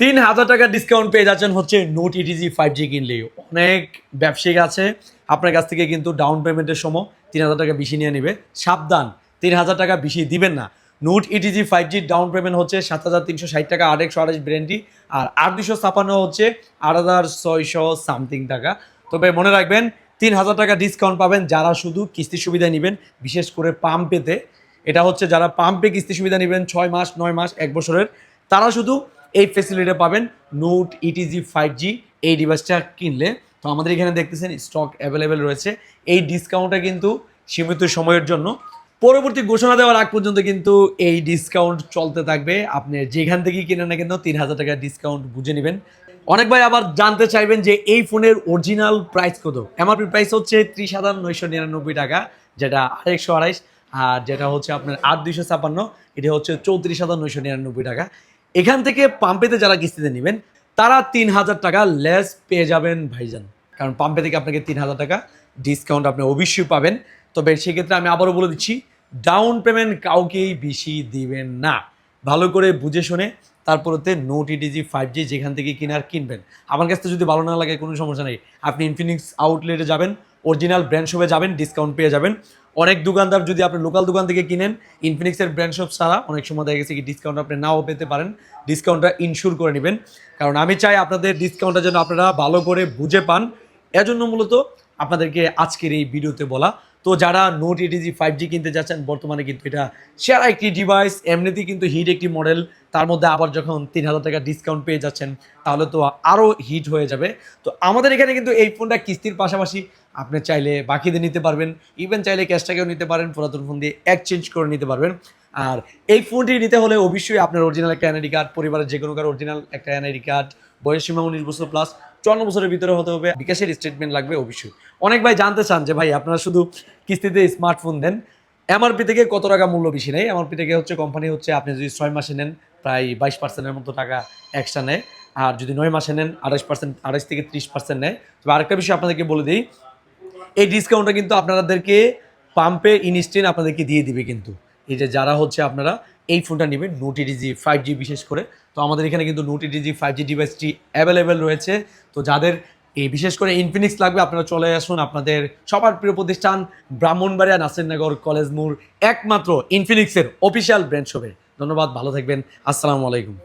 ৩,০০০ টাকা ডিসকাউন্ট পেয়ে যাচ্ছেন হচ্ছে নোট ইটিজি 5G কিনলেই। অনেক ব্যবসায়িক আছে আপনার কাছ থেকে কিন্তু ডাউন পেমেন্টের সময় ৩,০০০ টাকা বেশি নিয়ে নিবে। সাবধান, ৩,০০০ টাকা বেশি দিবেন না। নোট ইটিজি 5G ডাউন পেমেন্ট হচ্ছে ৭,৩৬০ টাকা ৮/১২৮ ব্র্যান্ডি, আর ৮,২৫৬ হচ্ছে ৮,৬০০ সামথিং টাকা। তবে মনে রাখবেন ৩,০০০ টাকা ডিসকাউন্ট পাবেন যারা শুধু কিস্তি সুবিধা নেবেন, বিশেষ করে পাম্পেতে। এটা হচ্ছে যারা পাম্পে কিস্তি সুবিধা নেবেন ৬ মাস, ৯ মাস, ১ বছরের, তারা শুধু এই ফেসিলিটিটা পাবেন নোট ইটিজি 5G এই ডিভাইসটা কিনলে। তো আমাদের এখানে দেখতেছেন স্টক অ্যাভেলেবেল রয়েছে। এই ডিসকাউন্টটা কিন্তু সীমিত সময়ের জন্য, পরবর্তী ঘোষণা দেওয়ার আগ পর্যন্ত কিন্তু এই ডিসকাউন্ট চলতে থাকবে। আপনি যেখান থেকেই কিনেন না কিন্তু ৩,০০০ টাকা ডিসকাউন্ট বুঝে নেবেন। অনেক ভাই আবার জানতে চাইবেন যে এই ফোনের অরিজিনাল প্রাইস কত। এমআরপি প্রাইস হচ্ছে ৩০,৯৯৯ টাকা, যেটা ৮/১২৮, আর যেটা হচ্ছে আপনার ৮,২৫৬, এটা হচ্ছে ৩৪,৯৯৯ টাকা। এখান থেকে পাম্পেতে যারা কিস্তিতে নেবেন তারা ৩,০০০ টাকা লেস পেয়ে যাবেন ভাইজান, কারণ পাম্পে থেকে আপনাকে ৩,০০০ টাকা ডিসকাউন্ট আপনি অবশ্যই পাবেন। তবে সেক্ষেত্রে আমি আবারও বলে দিচ্ছি, ডাউন পেমেন্ট কাউকেই বেশি দিবেন না। ভালো করে বুঝে শুনে তারপরেতে নোট ইটিজি 5G যেখান থেকে কিনার কিনবেন। আমার কাছ থেকে যদি ভালো না লাগে কোনো সমস্যা নেই, আপনি ইনফিনিক্স আউটলেটে যাবেন, অরিজিনাল ব্র্যান্ড শপে যাবেন, ডিসকাউন্ট পেয়ে যাবেন। অনেক দোকানদার যদি আপনি লোকাল দোকান থেকে কিনেন, ইনফিনিক্সের ব্র্যান্ড শপ ছাড়া অনেক সময় দেখা গেছে কি ডিসকাউন্ট আপনি নাও পেতে পারেন। ডিসকাউন্টটা ইনশিওর করে নেবেন, কারণ আমি চাই আপনাদের ডিসকাউন্টটা যেন আপনারা ভালো করে বুঝে পান। এজন্য মূলত আপনাদেরকে আজকের এই ভিডিওতে বলা। তো যারা নোট ইটিজি 5G কিনতে যাচ্ছেন, বর্তমানে কিন্তু এটা সেরা একটি ডিভাইস, এমনিতেই কিন্তু হিট একটি মডেল, তার মধ্যে আবার যখন ৩,০০০ টাকা ডিসকাউন্ট পেয়ে যাচ্ছেন তাহলে তো আরও হিট হয়ে যাবে। তো আমাদের এখানে কিন্তু এই ফোনটা কিস্তির পাশাপাশি আপনি চাইলে বাকি দিয়ে নিতে পারবেন, ইভেন চাইলে ক্যাশ টাকাও নিতে পারেন, পুরাতন ফোন দিয়ে এক্সচেঞ্জ করে নিতে পারবেন। আর এই ফোনটি নিতে হলে অবশ্যই আপনার অরিজিনাল একটা এনআইডি কার্ড, পরিবারের যে কোনো কারো অরিজিনাল একটা এনআইডি কার্ড, বয়স সীমা 19 বছর প্লাস, 54 বছরের ভিতরে হতে হবে, বিকাশের স্টেটমেন্ট লাগবে অবশ্যই। অনেক ভাই জানতে চান যে ভাই আপনারা শুধু কিস্তিতে স্মার্টফোন দেন, এমআরপি থেকে কত টাকা মূল্য বেশি নেই। এমআরপি থেকে হচ্ছে কোম্পানি হচ্ছে আপনি যদি 6 মাসে নেন প্রায় 22%-এর মতো টাকা এক্সট্রা নেয়, আর যদি 9 মাসে নেন 28%, 28 থেকে 30% নেয়। তবে আরেকটা বিষয় আপনাদেরকে বলে দিই, এই ডিসকাউন্টটা কিন্তু আপনাদেরকে পাম্পে ইনস্ট্যান্ট আপনাদেরকে দিয়ে দিবে কিন্তু। এই যে যারা হচ্ছে আপনারা এই ফোনটা নেবেন নোট ইটিজি 5G বিশেষ করে, তো আমাদের এখানে কিন্তু নোট ইটিজি 5G ডিভাইসটি অ্যাভেলেবেল রয়েছে। তো যাদের এই বিশেষ করে ইনফিনিক্স লাগবে আপনারা চলে আসুন আপনাদের সবার প্রিয় প্রতিষ্ঠান ব্রাহ্মণবাড়িয়া নাসিরনগর কলেজ মোড়, একমাত্র ইনফিনিক্সের অফিসিয়াল ব্র্যান্ড শপে। ধন্যবাদ, ভালো থাকবেন, আসসালামু আলাইকুম।